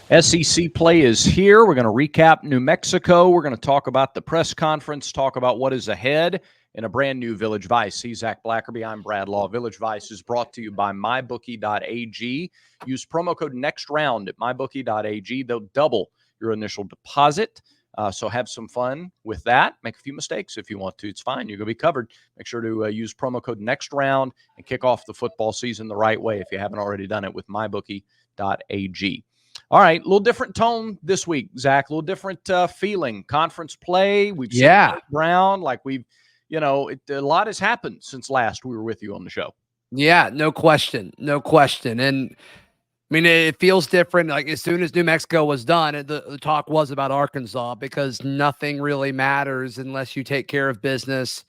SEC play is here. We're going to recap New Mexico. We're going to talk about the press conference, talk about what is ahead in a brand new Village Vice. He's Zach Blackerby. I'm Brad Law. Village Vice is brought to you by mybookie.ag. Use promo code NEXTROUND at mybookie.ag. They'll double your initial deposit. So have some fun with that. Make a few mistakes if you want to. It's fine. You're going to be covered. Make sure to use promo code NEXTROUND and kick off the football season the right way if you haven't already done it with mybookie.ag. All right, a little different tone this week, Zach. A little different feeling. Conference play. We've seen Brown. Like a lot has happened since last we were with you on the show. Yeah, no question. And I mean, it feels different. Like as soon as New Mexico was done, the talk was about Arkansas because nothing really matters unless you take care of business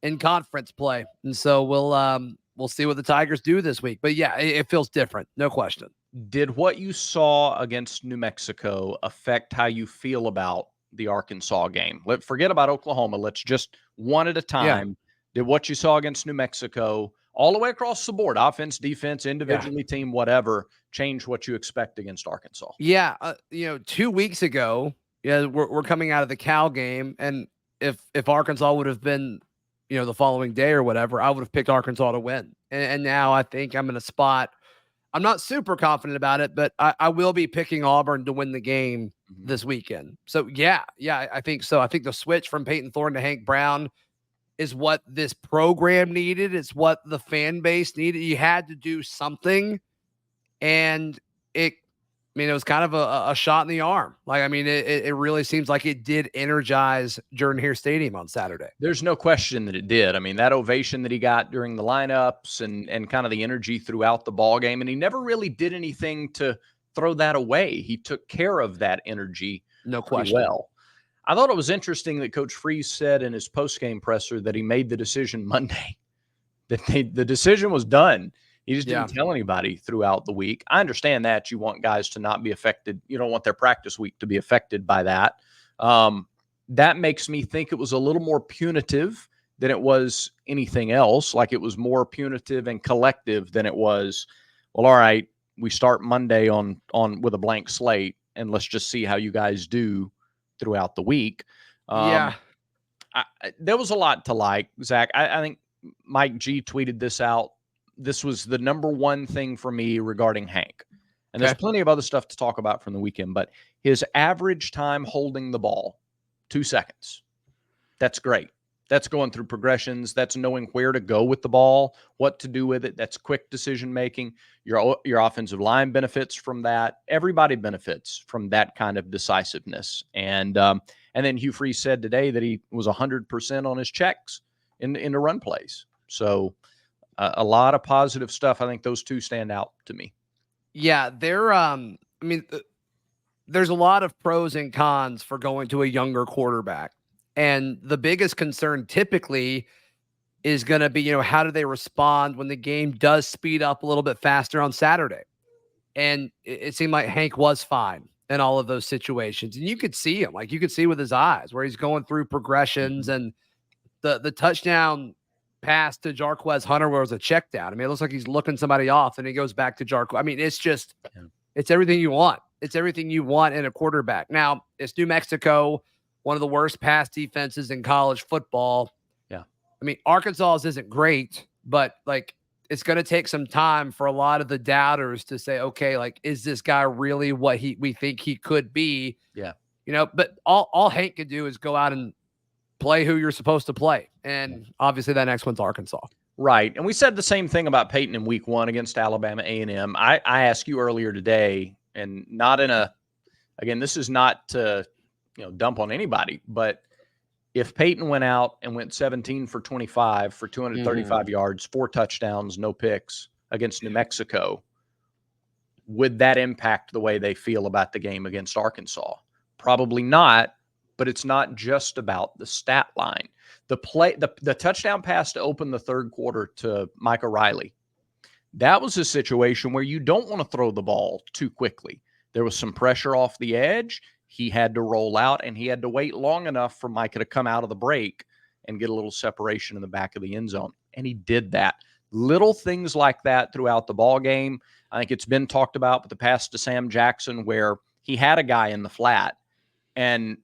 in conference play. And so we'll see what the Tigers do this week. But yeah, it feels different. No question. Did what you saw against New Mexico affect how you feel about the Arkansas game? Forget about Oklahoma. Let's just one at a time. Yeah. Did what you saw against New Mexico all the way across the board, offense, defense, individually, team, whatever, change what you expect against Arkansas? Yeah. 2 weeks ago, we're coming out of the Cal game. And if Arkansas would have been, the following day or whatever, I would have picked Arkansas to win. And now I think I'm in a spot. I'm not super confident about it, but I will be picking Auburn to win the game this weekend. So, yeah, I think so. I think the switch from Peyton Thorne to Hank Brown is what this program needed. It's what the fan base needed. You had to do something, and it was kind of a shot in the arm. Like, it really seems like it did energize Jordan Hare Stadium on Saturday. There's no question that it did. That ovation that he got during the lineups and kind of the energy throughout the ball game, and he never really did anything to throw that away. He took care of that energy no question. Well. I thought it was interesting that Coach Freeze said in his post-game presser that he made the decision Monday, that the decision was done. He just didn't tell anybody throughout the week. I understand that you want guys to not be affected. You don't want their practice week to be affected by that. That makes me think it was a little more punitive than it was anything else. Like it was more punitive and collective than it was, well, all right, we start Monday on with a blank slate and let's just see how you guys do throughout the week. There was a lot to like, Zach. I think Mike G tweeted this out. This was the number one thing for me regarding Hank. And there's plenty of other stuff to talk about from the weekend, but his average time holding the ball, 2 seconds. That's great. That's going through progressions. That's knowing where to go with the ball, what to do with it. That's quick decision-making. Your offensive line benefits from that. Everybody benefits from that kind of decisiveness. And then Hugh Freeze said today that he was 100% on his checks in the run plays. So a lot of positive stuff. I think those two stand out to me. Yeah, there's a lot of pros and cons for going to a younger quarterback. And the biggest concern typically is going to be, how do they respond when the game does speed up a little bit faster on Saturday? And it seemed like Hank was fine in all of those situations. And you could see him, like you could see with his eyes where he's going through progressions and the touchdown pass to Jarquez Hunter where it was a check down. It looks like he's looking somebody off and he goes back to Jarquez. It's just, it's everything you want. It's everything you want in a quarterback. Now, it's New Mexico, one of the worst pass defenses in college football. Yeah. Arkansas's isn't great, but it's going to take some time for a lot of the doubters to say, okay, is this guy really what we think he could be? Yeah. But all Hank can do is go out and play who you're supposed to play. And obviously that next one's Arkansas. Right. And we said the same thing about Peyton in week 1 against Alabama A&M. I asked you earlier today, and not in again, this is not to, dump on anybody, but if Peyton went out and went 17 for 25 for 235 yards, 4 touchdowns, no picks against New Mexico, would that impact the way they feel about the game against Arkansas? Probably not, but it's not just about the stat line. The touchdown pass to open the third quarter to Micah Riley, that was a situation where you don't want to throw the ball too quickly. There was some pressure off the edge. He had to roll out, and he had to wait long enough for Micah to come out of the break and get a little separation in the back of the end zone. And he did that. Little things like that throughout the ball game. I think it's been talked about with the pass to Sam Jackson where he had a guy in the flat and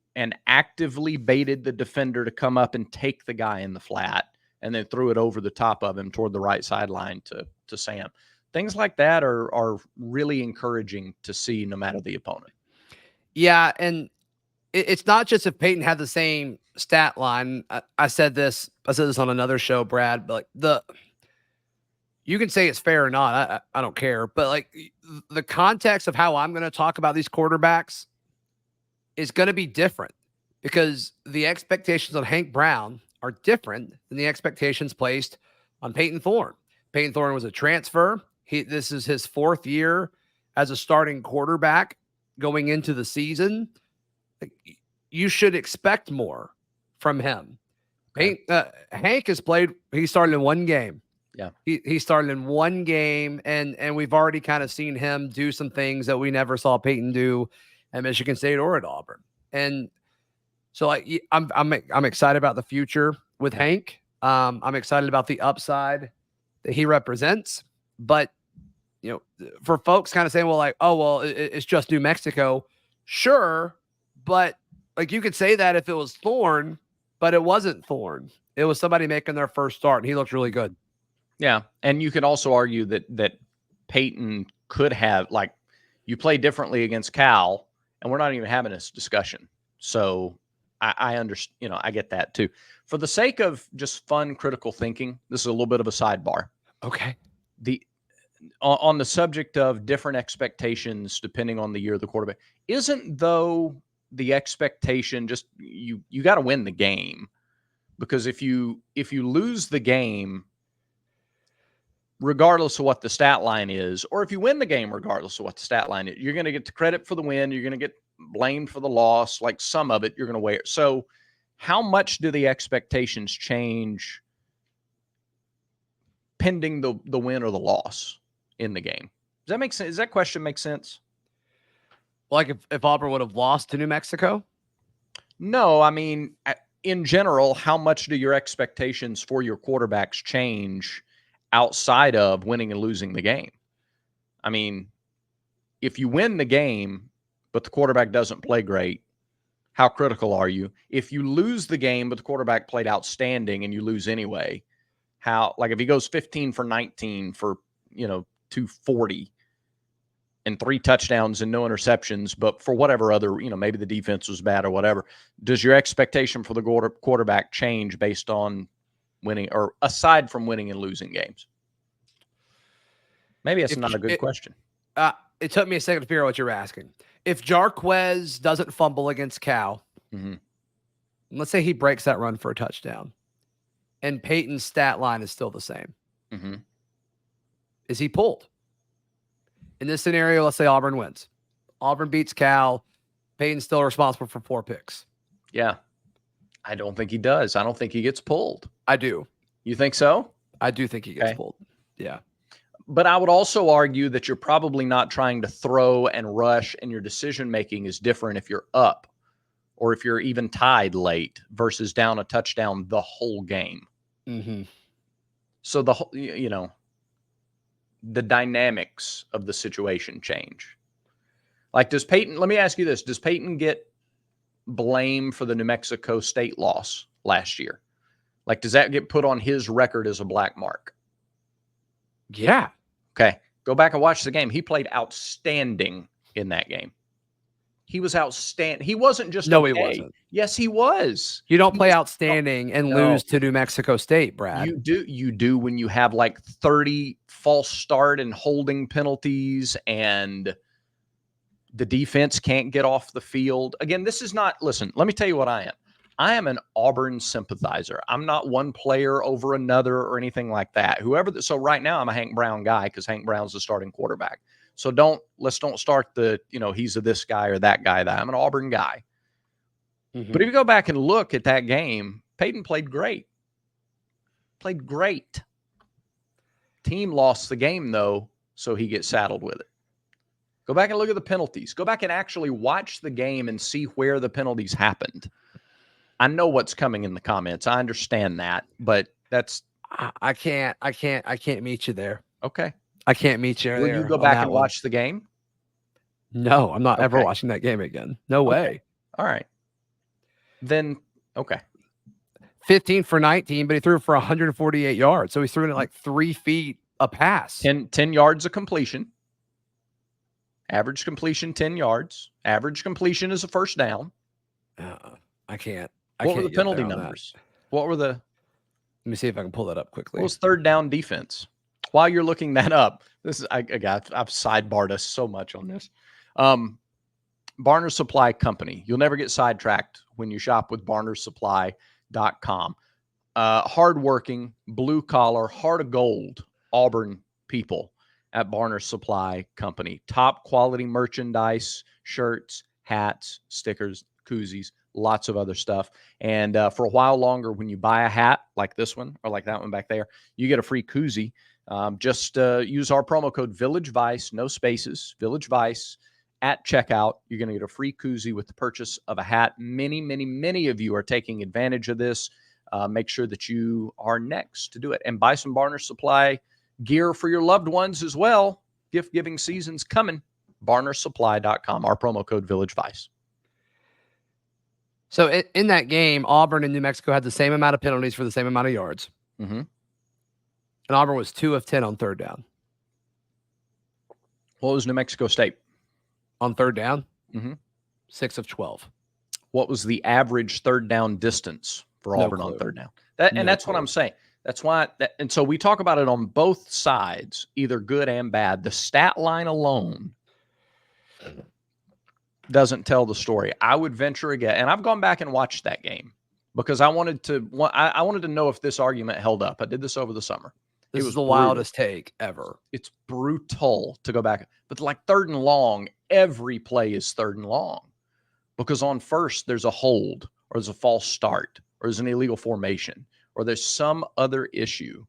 actively baited the defender to come up and take the guy in the flat and then threw it over the top of him toward the right sideline to Sam. Things like that are really encouraging to see no matter the opponent. Yeah, and it's not just if Peyton had the same stat line. I said this on another show, Brad, but like you can say it's fair or not. I don't care. But like the context of how I'm going to talk about these quarterbacks is going to be different because the expectations on Hank Brown are different than the expectations placed on Peyton Thorne. Peyton Thorne was a transfer. This is his 4th year as a starting quarterback going into the season. You should expect more from him. Okay. Hank has played. He started in 1 game. Yeah, he started in 1 game, and we've already kind of seen him do some things that we never saw Peyton do at Michigan State or at Auburn. And so I'm excited about the future with Hank. I'm excited about the upside that he represents. But for folks kind of saying, well, like, oh, well, it's just New Mexico. Sure, but like you could say that if it was Thorne, but it wasn't Thorne. It was somebody making their first start, and he looked really good. Yeah, and you could also argue that Peyton could have, like, you play differently against Cal, and we're not even having this discussion. So I understand, I get that too. For the sake of just fun, critical thinking, this is a little bit of a sidebar. Okay. On the subject of different expectations depending on the year of the quarterback, isn't though the expectation just you got to win the game? Because if you lose the game, regardless of what the stat line is, or if you win the game regardless of what the stat line is, you're going to get the credit for the win. You're going to get blamed for the loss. Like some of it, you're going to wear. So how much do the expectations change pending the win or the loss in the game? Does that make sense? Does that question make sense? Like if Auburn would have lost to New Mexico? No, I mean, in general, how much do your expectations for your quarterbacks change outside of winning and losing the game? I mean, if you win the game, but the quarterback doesn't play great, how critical are you? If you lose the game, but the quarterback played outstanding and you lose anyway, like if he goes 15 for 19 for, 240 and 3 touchdowns and no interceptions, but for whatever other, maybe the defense was bad or whatever, does your expectation for the quarterback change based on winning or aside from winning and losing games? Maybe that's not a good question. It took me a second to figure out what you're asking. If Jarquez doesn't fumble against Cal, let's say he breaks that run for a touchdown, and Peyton's stat line is still the same, is he pulled? In this scenario, let's say Auburn wins. Auburn beats Cal. Peyton's still responsible for 4 picks. Yeah. I don't think he does. I don't think he gets pulled. I do. You think so? I do think he gets pulled. Yeah. But I would also argue that you're probably not trying to throw and rush, and your decision-making is different if you're up or if you're even tied late versus down a touchdown the whole game. So the whole, the dynamics of the situation change. Like, let me ask you this. Does Peyton get blame for the New Mexico State loss last year? Like, does that get put on his record as a black mark? Yeah. Okay. Go back and watch the game. He played outstanding in that game. He was outstanding. He wasn't just he wasn't. Yes, he was. You don't play outstanding and lose to New Mexico State, Brad. You do when you have like 30 false start and holding penalties and the defense can't get off the field. Again, this is not, listen, let me tell you what I am. I am an Auburn sympathizer. I'm not one player over another or anything like that. So right now I'm a Hank Brown guy because Hank Brown's the starting quarterback. So let's don't start he's a this guy or that guy. I'm an Auburn guy. But if you go back and look at that game, Peyton played great. Team lost the game though, so he gets saddled with it. Go back and look at the penalties. Go back and actually watch the game and see where the penalties happened. I know what's coming in the comments. I understand that, but I can't meet you there. Okay. I can't meet you there. Will you go back and watch the game? No, I'm not ever Okay. watching that game again. No way. All right. Then, okay. 15 for 19, but he threw for 148 yards. So he's throwing it like 3 feet a pass. 10 yards of completion. Average completion, 10 yards. Average completion is a first down. I can't. What were the penalty numbers? What were the... Let me see if I can pull that up quickly. What was third down defense? While you're looking that up, this is I've sidebarred us so much on this. Barner Supply Company. You'll never get sidetracked when you shop with barnersupply.com. Hardworking, blue collar, heart of gold Auburn people at Barner Supply Company. Top quality merchandise, shirts, hats, stickers, koozies, lots of other stuff. And for a while longer, when you buy a hat like this one or like that one back there, you get a free koozie. Just use our promo code Village Vice, no spaces, Village Vice at checkout. You're going to get a free koozie with the purchase of a hat. Many of you are taking advantage of this. Make sure that you are next to do it and buy some Barner Supply gear for your loved ones as well. Gift giving season's coming. BarnerSupply.com. Our promo code Village Vice. So in that game, Auburn and New Mexico had the same amount of penalties for the same amount of yards. Mm-hmm. And Auburn was 2 of 10 on third down. What was New Mexico State? On third down? Mm-hmm. 6 of 12. What was the average third down distance for Auburn on third down? That's what I'm saying. That's why. And so we talk about it on both sides, either good and bad. The stat line alone doesn't tell the story. I would venture again, and I've gone back and watched that game because I wanted to know if this argument held up. I did this over the summer. This was the wildest take ever. It's brutal to go back. But like third and long, every play is third and long. Because on first, there's a hold, or there's a false start, or there's an illegal formation, or there's some other issue.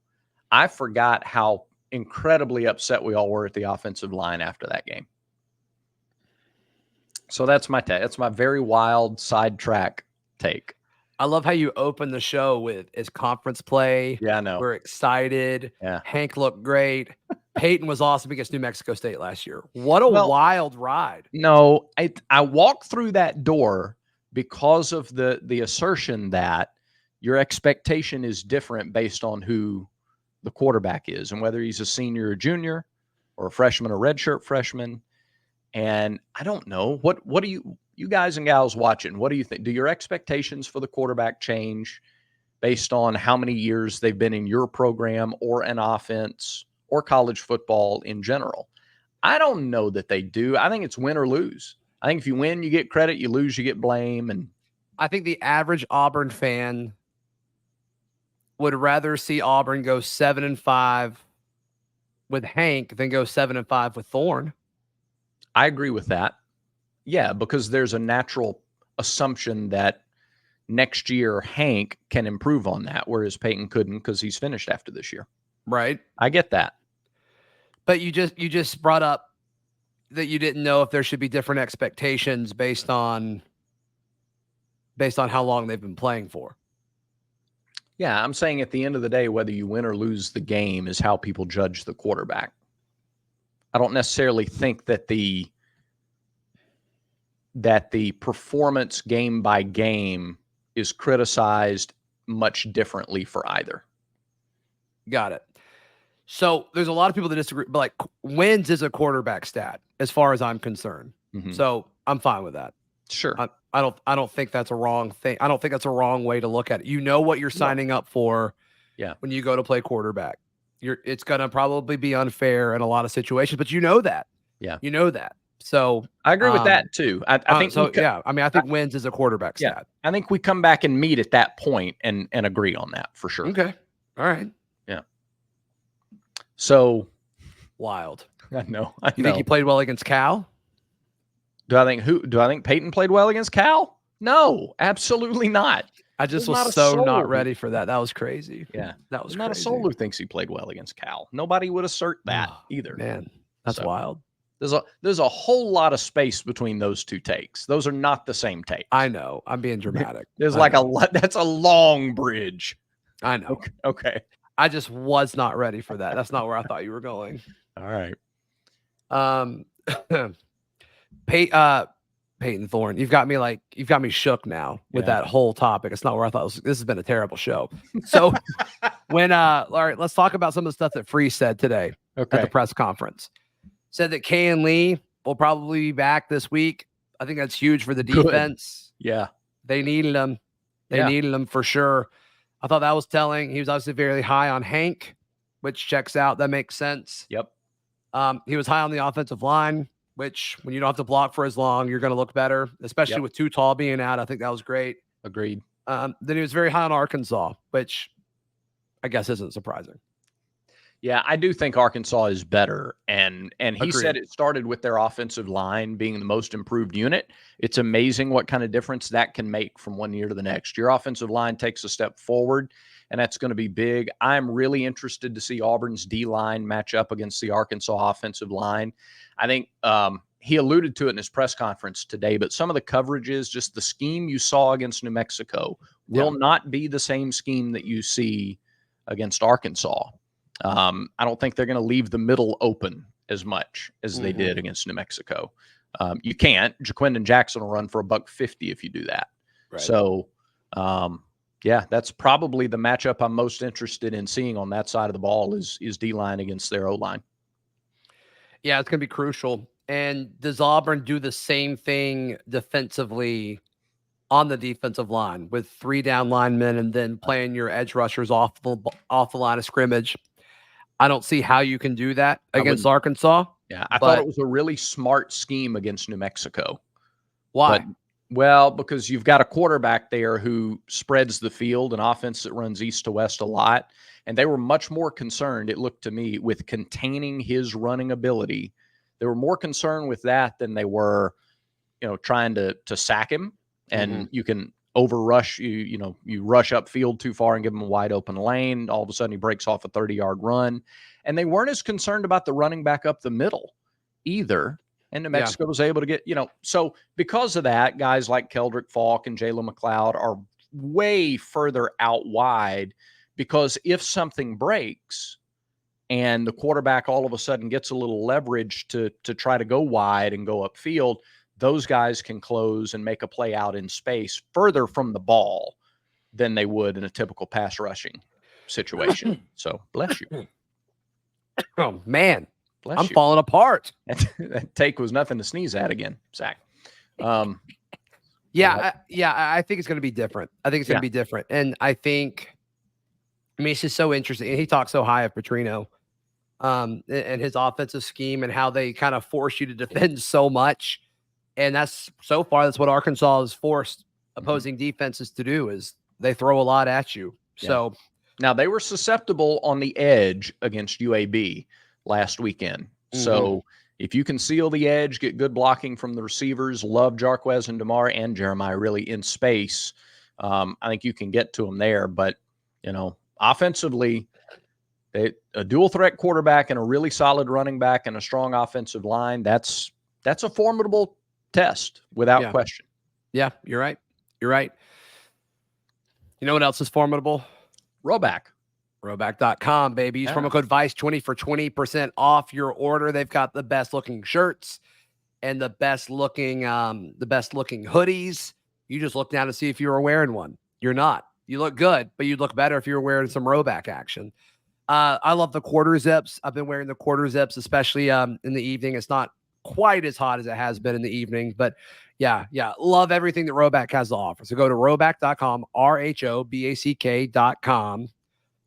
I forgot how incredibly upset we all were at the offensive line after that game. So that's my take. That's my very wild sidetrack take. I love how you open the show with it's conference play. Yeah, I know. We're excited. Yeah. Hank looked great. Peyton was awesome against New Mexico State last year. What a wild ride. No, I walked through that door because of the assertion that your expectation is different based on who the quarterback is and whether he's a senior or junior or a freshman or redshirt freshman. And I don't know. What do you guys and gals watching, what do you think? Do your expectations for the quarterback change based on how many years they've been in your program or an offense or college football in general? I don't know that they do. I think it's win or lose. I think if you win, you get credit. You lose, you get blame. And I think the average Auburn fan would rather see Auburn go 7-5 with Hank than go 7-5 with Thorne. I agree with that. Yeah, because there's a natural assumption that next year Hank can improve on that, whereas Peyton couldn't because he's finished after this year. Right. I get that. But you just brought up that you didn't know if there should be different expectations based on how long they've been playing for. Yeah, I'm saying at the end of the day, whether you win or lose the game is how people judge the quarterback. I don't necessarily think that the performance game by game is criticized much differently for either. Got it. So there's a lot of people that disagree, but like wins is a quarterback stat as far as I'm concerned. Mm-hmm. So I'm fine with that. Sure. I don't think that's a wrong thing. I don't think that's a wrong way to look at it. You know what you're signing up for when you go to play quarterback. It's going to probably be unfair in a lot of situations, but you know that. Yeah. You know that. So I agree with that too. I think so. I think wins is a quarterback stat. I think we come back and meet at that point and agree on that for sure. Okay. All right. Yeah. So wild. I know. You think he played well against Cal? Do I think Peyton played well against Cal? No, absolutely not. I just was so not ready for that. That was crazy. Yeah. That was not crazy. a soul who thinks he played well against Cal. Nobody would assert that either. Man, that's wild. There's a whole lot of space between those two takes. Those are not the same take. I know. I'm being dramatic. There's that's a long bridge. I know. Okay. I just was not ready for that. That's not where I thought you were going. All right. Peyton Thorne, you've got me shook now with that whole topic. It's not where I thought this has been a terrible show. So all right, let's talk about some of the stuff that Freeze said today at the press conference. Said that Kay and Lee will probably be back this week. I think that's huge for the defense. Good. Yeah. They needed them. They needed them for sure. I thought that was telling. He was obviously very high on Hank, which checks out. That makes sense. Yep. He was high on the offensive line, which when you don't have to block for as long, you're going to look better, especially with Too Tall being out. I think that was great. Agreed. Then he was very high on Arkansas, which I guess isn't surprising. Yeah, I do think Arkansas is better. And he said it started with their offensive line being the most improved unit. It's amazing what kind of difference that can make from one year to the next. Your offensive line takes a step forward, and that's going to be big. I'm really interested to see Auburn's D-line match up against the Arkansas offensive line. I think he alluded to it in his press conference today, but some of the coverages, just the scheme you saw against New Mexico, will not be the same scheme that you see against Arkansas. I don't think they're going to leave the middle open as much as they did against New Mexico. You can't. Jaquindon Jackson will run for $150 if you do that. Right. So, that's probably the matchup I'm most interested in seeing on that side of the ball is D-line against their O-line. Yeah, it's going to be crucial. And does Auburn do the same thing defensively on the defensive line with 3 down linemen and then playing your edge rushers off the line of scrimmage? I don't see how you can do that against Arkansas. Yeah, I thought it was a really smart scheme against New Mexico. Why? Because you've got a quarterback there who spreads the field, an offense that runs east to west a lot, and they were much more concerned, it looked to me, with containing his running ability. They were more concerned with that than they were, trying to sack him. And you can overrush, you rush upfield too far and give him a wide open lane. All of a sudden he breaks off a 30-yard run. And they weren't as concerned about the running back up the middle either. And New Mexico was able to get, so because of that, guys like Keldrick Falk and Jalen McLeod are way further out wide, because if something breaks and the quarterback all of a sudden gets a little leverage to try to go wide and go upfield, those guys can close and make a play out in space further from the ball than they would in a typical pass rushing situation. So bless you. Oh, man. I'm falling apart. That take was nothing to sneeze at again, Zach. I think it's going to be different. I think it's going to be different. And it's just so interesting. And he talks so high of Petrino and his offensive scheme and how they kind of force you to defend so much. And that's what Arkansas has forced opposing defenses to do, is they throw a lot at you. Yeah. So now they were susceptible on the edge against UAB last weekend. So if you can seal the edge, get good blocking from the receivers, love Jarquez and DeMar and Jeremiah really in space, I think you can get to them there. But, offensively, a dual threat quarterback and a really solid running back and a strong offensive line, that's a formidable test without question. Yeah, you're right. You're right. You know what else is formidable? Roback. Roback.com, baby. Use promo code VICE20 for 20% off your order. They've got the best looking shirts and the best looking hoodies. You just look down to see if you were wearing one. You're not. You look good, but you'd look better if you were wearing some Roback action. I love the quarter zips. I've been wearing the quarter zips, especially in the evening. It's not quite as hot as it has been in the evening, but love everything that Roback has to offer. So go to Roback.com, RHOBACK.com.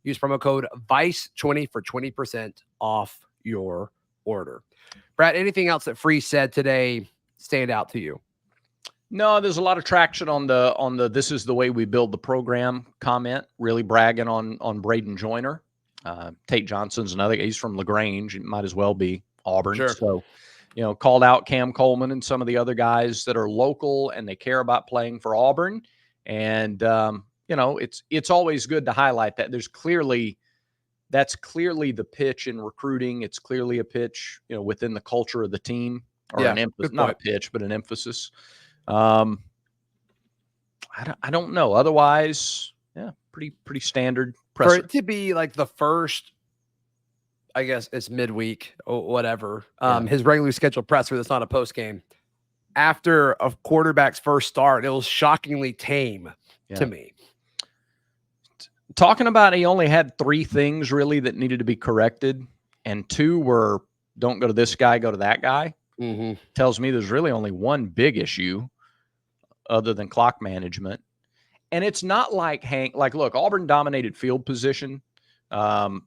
Use promo code VICE20 for 20% off your order. Brad, anything else that Freeze said today stand out to you? No, there's a lot of traction on the "this is the way we build the program" comment, really bragging on Braden Joyner. Tate Johnson's another. He's from LaGrange. It might as well be Auburn. Sure. So, called out Cam Coleman and some of the other guys that are local and they care about playing for Auburn. And, it's always good to highlight that. That's clearly the pitch in recruiting. It's clearly a pitch, within the culture of the team, or an emphasis, not a pitch, but an emphasis. I don't know. Otherwise, pretty standard presser. For it to be like the first, I guess it's midweek or whatever, his regularly scheduled presser that's not a post game. after a quarterback's first start, it was shockingly tame to me. Talking about he only had 3 things really that needed to be corrected, and 2 were don't go to this guy, go to that guy. Tells me there's really only one big issue other than clock management. And it's not like look, Auburn dominated field position,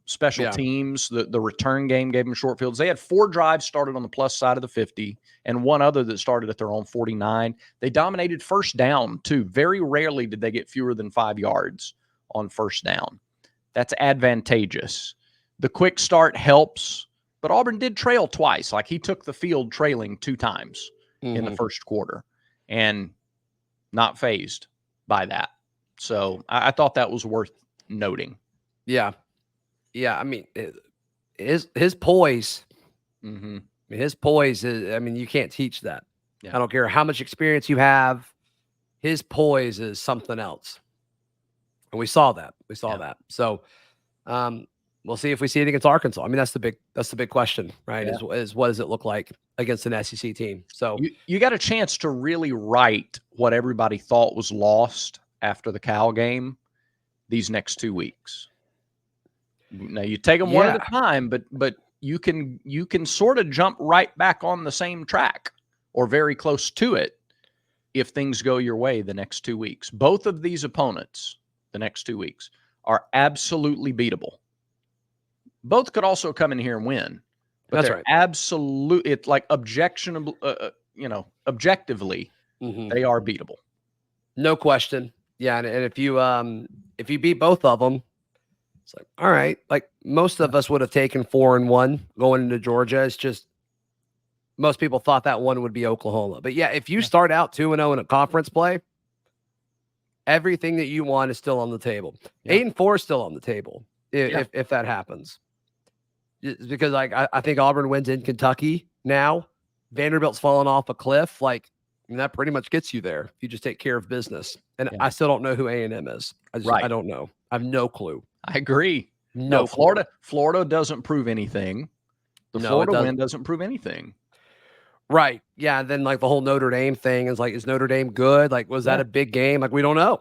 special teams. The return game gave them short fields. They had 4 drives started on the plus side of the 50 and 1 other that started at their own 49. They dominated first down too. Very rarely did they get fewer than 5 yards on first down. That's advantageous. The quick start helps, but Auburn did trail twice. Like he took the field trailing 2 times in the first quarter and not fazed by that. So I thought that was worth noting. Yeah. Yeah. I mean, his poise, his poise is, I mean, you can't teach that. I don't care how much experience you have. His poise is something else. And we saw that. That. So we'll see if we see it against Arkansas. I mean, that's the big question, right? Is what does it look like against an SEC team? So you got a chance to really right what everybody thought was lost after the Cal game these next 2 weeks. Now you take them one at a time, but you can sort of jump right back on the same track or very close to it if things go your way the next 2 weeks. Both of these opponents the next 2 weeks are absolutely beatable. Both could also come in here and win. But that's they're right. Absolutely, it's like objectively, they are beatable. No question. Yeah, and if you beat both of them, it's like, all right. Like most of us would have taken 4-1 going into Georgia. It's just most people thought that one would be Oklahoma. But yeah, if you start out 2-0 in a conference play, everything that you want is still on the table. 8-4 is still on the table if that happens. Because like I think Auburn wins in Kentucky now. Vanderbilt's fallen off a cliff. Like, I mean, that pretty much gets you there if you just take care of business. And I still don't know who A&M is. I don't know. I have no clue. I agree. No, Florida doesn't prove anything. Florida win doesn't prove anything. Right. Yeah. And then like the whole Notre Dame thing is like, is Notre Dame good? Like, was that a big game? Like, we don't know.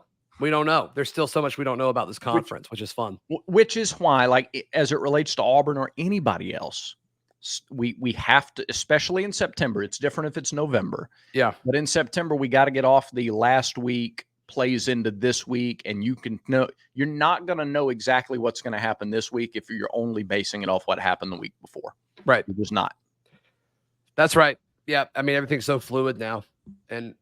There's still so much we don't know about this conference, which is fun. Which is why, like, as it relates to Auburn or anybody else, we have to, especially in September. It's different if it's November. Yeah. But in September, we got to get off the last week plays into this week, and you're not going to know exactly what's going to happen this week if you're only basing it off what happened the week before. Right. It was not. That's right. Yeah. I mean, everything's so fluid now, and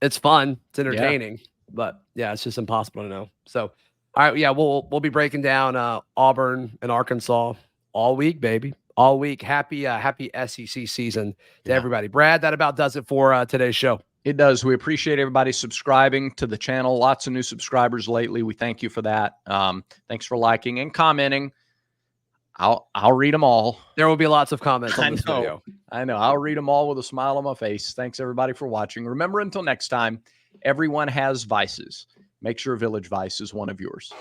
it's fun. It's entertaining, but yeah, it's just impossible to know. So, all right. Yeah. We'll be breaking down Auburn and Arkansas all week, baby. All week. Happy SEC season to everybody. Brad, that about does it for today's show. It does. We appreciate everybody subscribing to the channel. Lots of new subscribers lately. We thank you for that. Thanks for liking and commenting. I'll read them all. There will be lots of comments on this video. I know. I'll read them all with a smile on my face. Thanks everybody for watching. Remember, until next time, everyone has vices. Make sure Village Vice is one of yours.